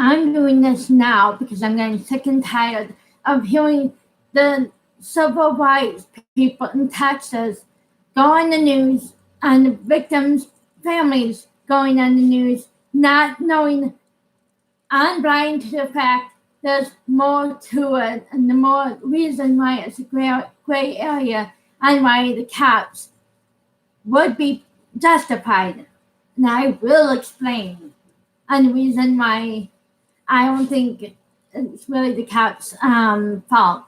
I'm doing this now because I'm getting sick and tired of hearing the civil rights people in Texas go on the news and the victims' families going on the news, not knowing I'm blind to the fact there's more to it and the more reason why it's a gray area and why the cops would be justified. And I will explain. And the reason why I don't think it's really the cops' fault.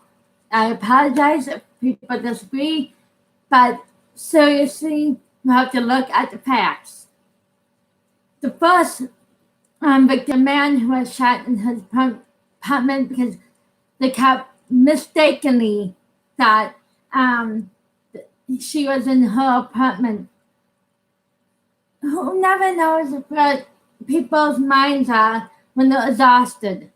I apologize if people disagree, but seriously, you have to look at the facts. The first victim, man who was shot in his apartment because the cop mistakenly thought she was in her apartment. Who never knows what people's minds are when they're exhausted.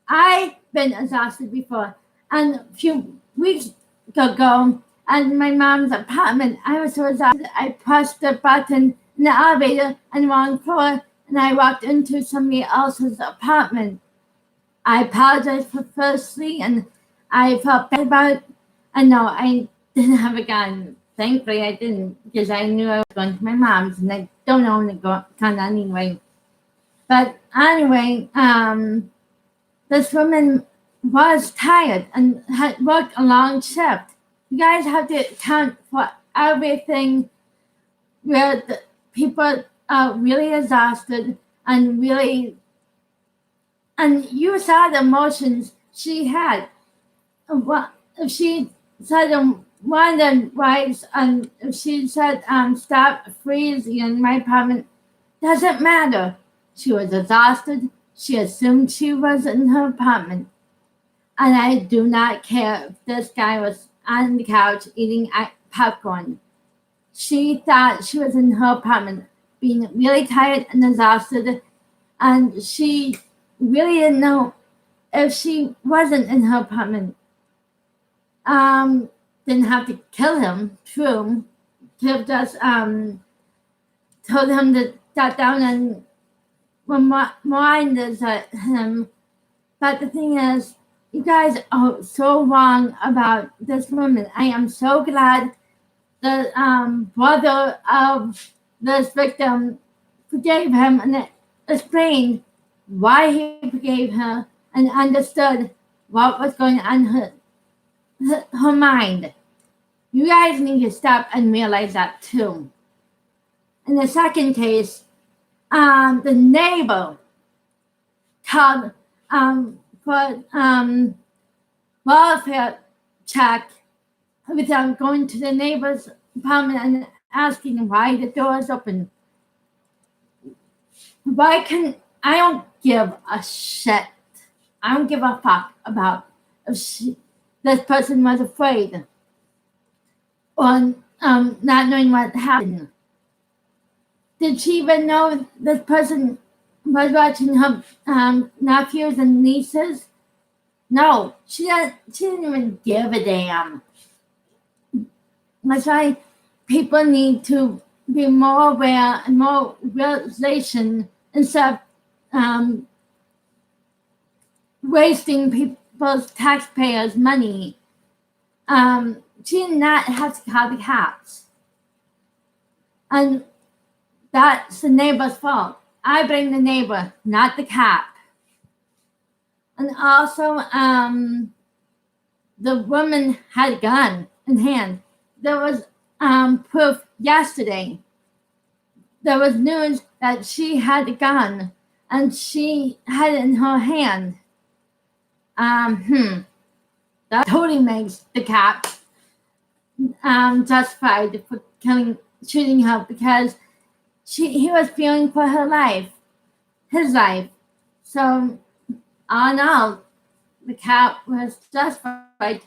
I've been exhausted before, and a few weeks ago at my mom's apartment, I was so exhausted I pressed the button in the elevator on the wrong floor, and I walked into somebody else's apartment. I apologized profusely, and I felt bad about it. And no, I didn't have a gun. Thankfully, I didn't because I knew I was going to my mom's, and I don't own a gun anyway. But anyway, this woman was tired and had worked a long shift. You guys have to account for everything where the people are really exhausted and really, and you saw the emotions she had. If she said one of the wives, and if she said stop freezing in my apartment, doesn't matter. She was exhausted. She assumed she was in her apartment. And I do not care if this guy was on the couch eating popcorn. She thought she was in her apartment, being really tired and exhausted, and she really didn't know if she wasn't in her apartment. Didn't have to kill him, true. Could have just told him to shut down and rewind him. But the thing is, you guys are so wrong about this woman. I am so glad the brother of this victim forgave him and explained why he forgave her and understood what was going on her mind. You guys need to stop and realize that too. In the second case, the neighbor called for welfare check without going to the neighbor's apartment and asking why the door is open. I don't give a shit. I don't give a fuck about if this person was afraid or not knowing what happened. Did she even know this person was watching her nephews and nieces? No, she didn't even give a damn. That's why people need to be more aware and more realization instead of wasting people's taxpayers' money. She did not have to call the cops. And that's the neighbor's fault. I blame the neighbor, not the cop. And also, the woman had a gun in hand. There was proof yesterday. There was news that she had a gun and she had it in her hand. That totally makes the cop justified for shooting her because he was fearing for her life, his life. So, all in all, the cop was justified to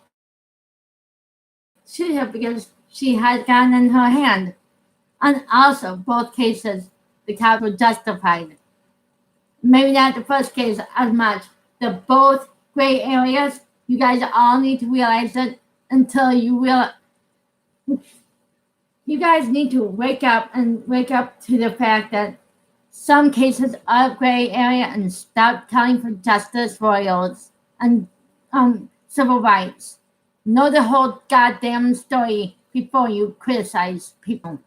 shoot her because she had a gun in her hand. And also, both cases, the cops were justified. Maybe not the first case as much. They're both gray areas. You guys all need to realize it until you realize. You guys need to wake up to the fact that some cases of gray area and stop telling for justice, royals, and civil rights. Know the whole goddamn story before you criticize people.